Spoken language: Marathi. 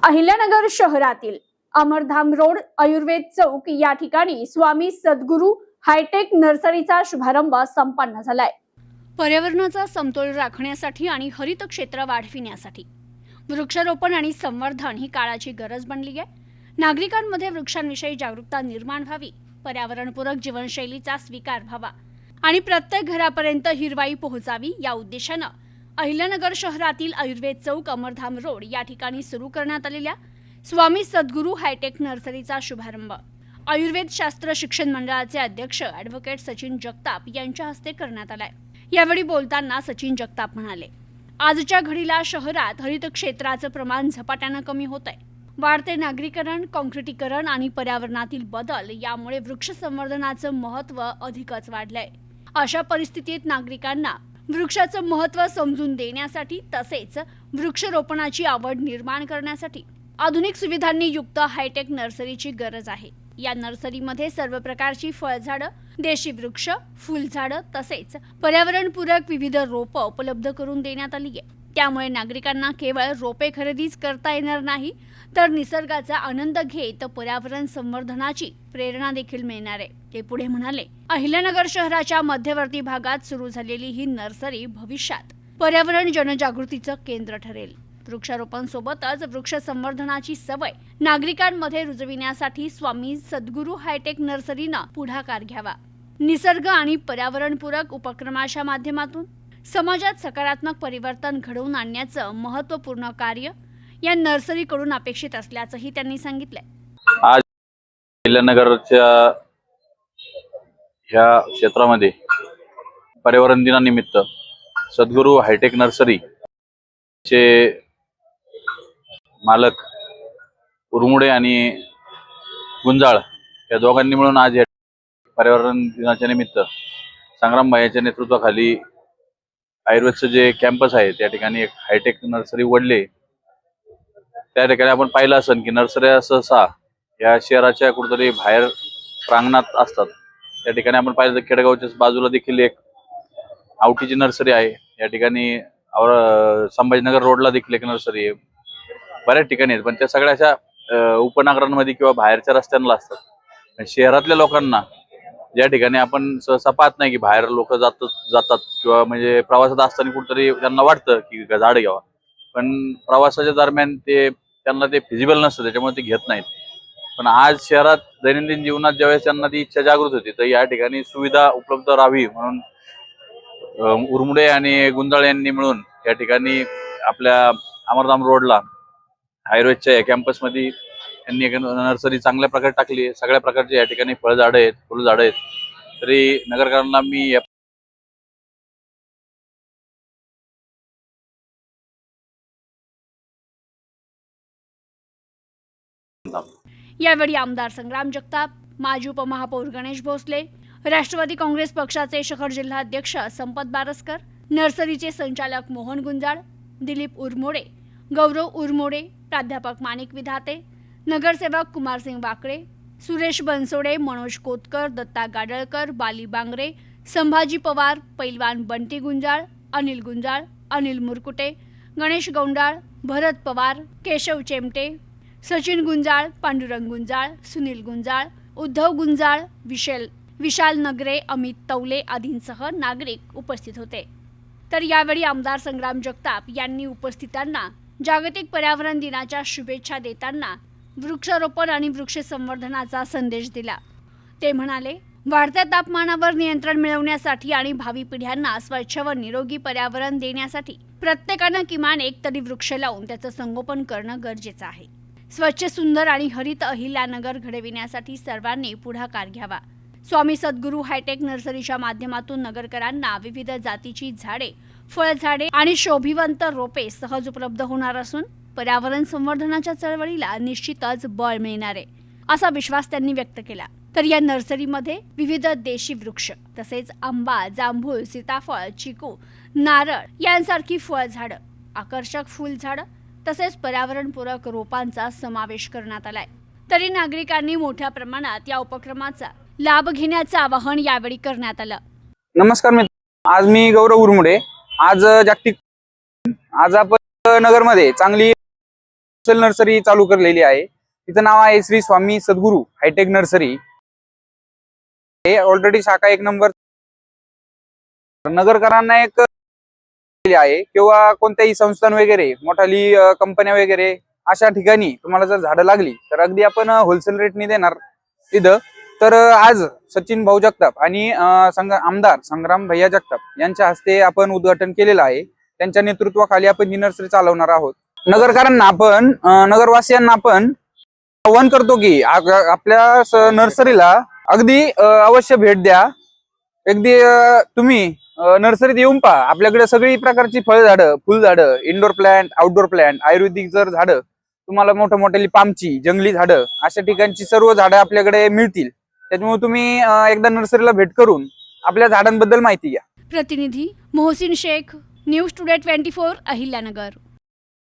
अहिल्यानगर शहरातील अमरधाम रोड आयुर्वेद चौक या ठिकाणी स्वामी सद्गुरू हायटेक नर्सरीचा शुभारंभ संपन्न झालाय। पर्यावरणाचा समतोल राखण्यासाठी आणि हरित क्षेत्र वाढविण्यासाठी वृक्षारोपण आणि संवर्धन ही काळाची गरज बनली आहे। नागरिकांमध्ये वृक्षांविषयी जागरूकता निर्माण व्हावी, पर्यावरणपूरक जीवनशैलीचा स्वीकार व्हावा आणि प्रत्येक घरापर्यंत हिरवाई पोहोचावी या उद्देशाने अहिल्यानगर शहरातील आयुर्वेद चौक अमरधाम रोड या ठिकाणी सुरू करण्यात आलेल्या स्वामी सद्गुरू हायटेक नर्सरीचा शुभारंभ आयुर्वेद शास्त्र शिक्षण मंडळाचे अध्यक्ष ॲडव्होकेट सचिन जगताप यांच्या हस्ते करण्यात आलाय। यावेळी बोलताना सचिन जगताप म्हणाले, आजच्या घडीला शहरात हरित क्षेत्राचं प्रमाण झपाट्याने कमी होत आहे। वाढते नागरीकरण, काँक्रिटीकरण आणि पर्यावरणातील बदल यामुळे वृक्ष संवर्धनाचं महत्त्व अधिकच वाढलंय। अशा परिस्थितीत नागरिकांना वृक्षाचं महत्त्व समजून देण्यासाठी तसेच वृक्षरोपणाची आवड निर्माण करण्यासाठी आधुनिक सुविधांनी युक्त हायटेक नर्सरीची गरज आहे। या नर्सरीमध्ये सर्व प्रकारची फळझाडं, देशी वृक्ष, फुलझाडं तसेच पर्यावरणपूरक विविध रोपं उपलब्ध करून देण्यात आली आहे। त्यामुळे नागरिकांना केवळ रोपे खरेदीच करता येणार नाही, तर निसर्गाचा आनंद घेत पर्यावरण संवर्धनाची प्रेरणा देखील मिळणार आहे। ते पुढे म्हणाले, अहिल्यानगर शहराच्या मध्यवर्ती भागात सुरू झालेली ही नर्सरी भविष्यात पर्यावरण जनजागृतीचं केंद्र ठरेल। वृक्षारोपण सोबतच वृक्ष संवर्धनाची सवय नागरिकांमध्ये रुजविण्यासाठी स्वामी सद्गुरू हायटेक नर्सरीनं पुढाकार घ्यावा। निसर्ग आणि पर्यावरणपूरक उपक्रमाच्या माध्यमातून समाजात सकारात्मक परिवर्तन घडवून आणण्याचं महत्त्वपूर्ण कार्य या नर्सरीकडून अपेक्षित असल्याचंही त्यांनी सांगितलंय। आज अहिल्यानगरच्या ह्या क्षेत्रामध्ये पर्यावरण दिनानिमित्त सद्गुरू हायटेक नर्सरी चे मालक उरमुडे आणि गुंजाळ या दोघांनी मिळून आज या पर्यावरण दिनाच्या निमित्त संग्राम भाईच्या नेतृत्वाखाली आयुर्वेदचं जे कॅम्पस आहे त्या ठिकाणी एक हायटेक नर्सरी उघडली। त्या ठिकाणी आपण पाहिलं असेल की नर्सऱ्या सहसा या शहराच्या कुठेतरी बाहेर प्रांगणात असतात। त्या ठिकाणी आपण पाहिलं तर खेडगावच्या बाजूला देखील एक आवटीची नर्सरी आहे। या ठिकाणी संभाजीनगर रोडला देखील एक नर्सरी आहे। बऱ्याच ठिकाणी आहेत, पण त्या सगळ्याच्या उपनगरांमध्ये किंवा बाहेरच्या रस्त्यांना असतात। शहरातल्या लोकांना ज्या ठिकाणी आपण सहसा पाहत नाही की बाहेर लोक जातात किंवा म्हणजे प्रवासात असताना कुठेतरी त्यांना वाटतं की झाड घ्यावा, पण प्रवासाच्या दरम्यान त्यांना ते फिजिबल नसतं, त्याच्यामुळे ते घेत नाहीत। पण आज शहरात दैनंदिन जीवनात ज्यावेळेस त्यांना ती इच्छा जागृत होती, तर या ठिकाणी सुविधा उपलब्ध राहावी म्हणून उरमुडे आणि गुंजाळ यांनी मिळून या ठिकाणी आपल्या अमरधाम रोडला आयुर्वेदच्या कॅम्पसमध्ये यांनी एक नर्सरी चांगल्या प्रकारे टाकली आहे। सगळ्या प्रकारचे या ठिकाणी फळझाडं आहेत, फुलझाडं आहेत। तरी नगरकरांना मी यावेळी आमदार संग्राम जगताप, माजी उपमहापौर गणेश भोसले, राष्ट्रवादी काँग्रेस पक्षाचे शहर जिल्हा अध्यक्ष संपत बारसकर, नर्सरीचे संचालक मोहन गुंजाळ, दिलीप उरमोडे, गौरव उरमोडे, प्राध्यापक माणिक विधाते, नगरसेवक कुमारसिंग वाकळे, सुरेश बनसोडे, मनोज कोतकर, दत्ता गाडळकर, बाली बांगरे, संभाजी पवार, पैलवान बंटी गुंजाळ, अनिल गुंजाळ, अनिल मुरकुटे, गणेश गौंडाळ, भरत पवार, केशव चेमटे, सचिन गुंजाळ, पांडुरंग गुंजाळ, सुनील गुंजाळ, उद्धव गुंजाळ, विशाल नगरे, अमित तवले आदींसह नागरिक उपस्थित होते। तर यावेळी आमदार संग्राम जगताप यांनी उपस्थितांना जागतिक पर्यावरण दिनाच्या शुभेच्छा देताना वृक्षारोपण आणि वृक्ष संवर्धनाचा संदेश दिला। ते म्हणाले, वाढत्या तापमानावर नियंत्रण मिळवण्यासाठी आणि भावी पिढ्यांना स्वच्छ व निरोगी पर्यावरण देण्यासाठी प्रत्येकानं किमान एक तरी वृक्ष लावून त्याचं संगोपन करणं गरजेचं आहे। स्वच्छ, सुंदर आणि हरित अहिल्यानगर घडविण्यासाठी सर्वांनी पुढाकार घ्यावा। स्वामी सद्गुरू हायटेक नर्सरीच्या माध्यमातून नगरकरांना विविध जातीची झाडे, फळझाडे आणि शोभिवंत रोपे सहज उपलब्ध होणार असून पर्यावरण संवर्धनाच्या चळवळीला निश्चितच बळ मिळणार आहे, असा विश्वास त्यांनी व्यक्त केला। तर या नर्सरीमध्ये विविध देशी वृक्ष तसेच आंबा, जांभूळ, सीताफळ, चिकू, नारळ यांसारखी फळझाडं, आकर्षक फुलझाडं तसेच पर्यावरणपूरक रोपांचा समावेश करण्यात आलाय। तरी नागरिकांनी मोठ्या प्रमाणात या उपक्रमाचा लाभ घेण्याचं आवाहन यावेळी करण्यात आलं। नमस्कार मित्र, आज मी गौरव उरमुडे। आज आपण नगरमध्ये चांगली होलसेल नर्सरी चालू करलेली आहे. तिचं नाव आहे श्री स्वामी सद्गुरू हायटेक नर्सरी. हे ऑलरेडी शाखा 1 नंबर नगरकरांना एक आहे किंवा कोणत्याही संस्थान वगैरे मोठाली कंपन्या वगैरे अशा ठिकाणी तुम्हाला जर झाडं लागली तर अगदी आपण होलसेल रेटने देणार तिथं. तर आज सचिन भाऊ जगताप आणि आमदार संग्राम भैया जगताप यांच्या हस्ते आपण उद्घाटन केलेलं आहे. त्यांच्या नेतृत्वाखाली आपण ही नर्सरी चालवणार आहोत. नगरकरांना आपण नगरवासियांना आपण आवाहन करतो की आपल्या नर्सरीला अगदी अवश्य भेट द्या. अगदी तुम्ही नर्सरीत येऊन पहा. आपल्याकडे सगळी प्रकारची फळझाडं, फुलझाडं, इंडोर प्लांट, आउटडोर प्लांट, आयुर्वेदिक जर झाडं तुम्हाला मोठमोठ्याली पामची, जंगली झाडं अशा ठिकाणची सर्व झाडं आपल्याकडे मिळतील. त्याच्यामुळे तुम्ही एकदा नर्सरीला भेट करून आपल्या झाडांबद्दल माहिती घ्या. प्रतिनिधी मोहसिन शेख, न्यूज टुडे 24, अहिल्यानगर.